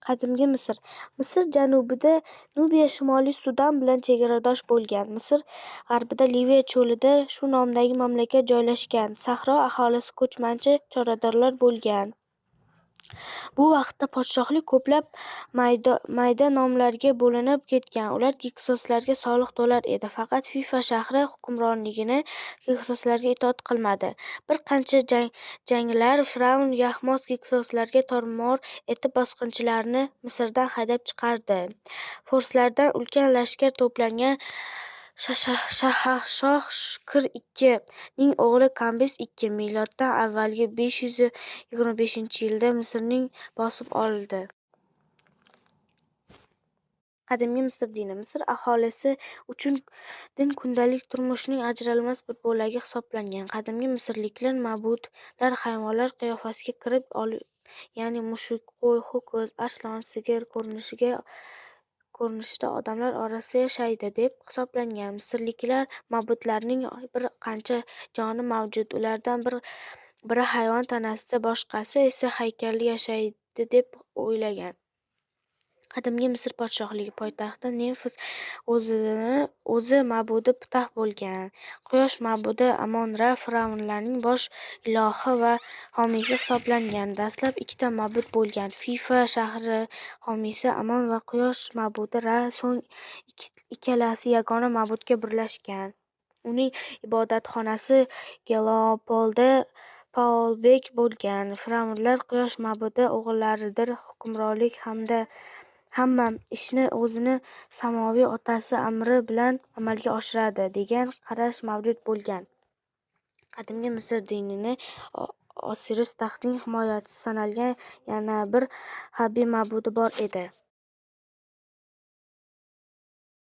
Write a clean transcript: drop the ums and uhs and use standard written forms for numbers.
Qadimgi Misr. Misr janubida Nubiya, Shimoliy Sudan bilan chegaradosh bo'lgan. Misr g'arbida Liviya cho'lida shu nomdagi mamlakat joylashgan. Sahro aholisi ko'chmanchi chorvadorlar bo'lgan. Bu vaqtda podshohlik ko'plab mayda nomlarga bo'linib ketgan. Ular Giksoslarga soliq to'lar edi, faqat Fifa shahri hukmronligini Giksoslarga itoat qilmadi. Bir qancha janglar Firavn Yaxmos Giksoslarga tormor etib bosqinchilarni Misrdan haydab chiqardi. Forslardan ulkan lashkar to'plangan Shahshoh Shukr II ning o'g'li Kambiz II miloddan avvalgi 525-yilda Misrni bosib oldi. Qadimgi Misr dini. Misr aholisi uchun din kundalik turmushning ajralmas bir bo'lagi hisoblangan. Qadimgi misrliklar ma'budlar hayvonlar qiyofasiga kirib, ya'ni mushuk, qo'y, ho'kiz, arslon, sigir ko'rinishida odamlar orasida yashaydi deb hisoblangan. Misrliklar ma'budlarning bir qancha joni mavjud, ulardan biri hayvon tanasida, boshqasi esa haykalda yashaydi deb o'ylagan. Qadimgi Misr podshohligi poytaxti Memfis o'zi ma'budi Ptah bo'lgan. Quyosh ma'budi Amon-Ra firavnlarning bosh ilohi va homiysi hisoblangan. Dastlab ikkita ma'bud bo'lgan. Fifa shahri homiysi Amon va quyosh ma'budi Ra, so'ng ikkalasi yagona ma'budga birlashgan. Uning ibodatxonasi Gelopolda Paolbek bo'lgan. Firavnlar quyosh ma'budi o'g'illaridir, hukmronlik hamma ishni o'zini samoviy otasi amri bilan amalga oshiradi, degan qarash mavjud bo'lgan. Qadimgi Misr dinini Osiris taxtning himoyachisi sanalgan yana bir harbiy ma'budi bor edi.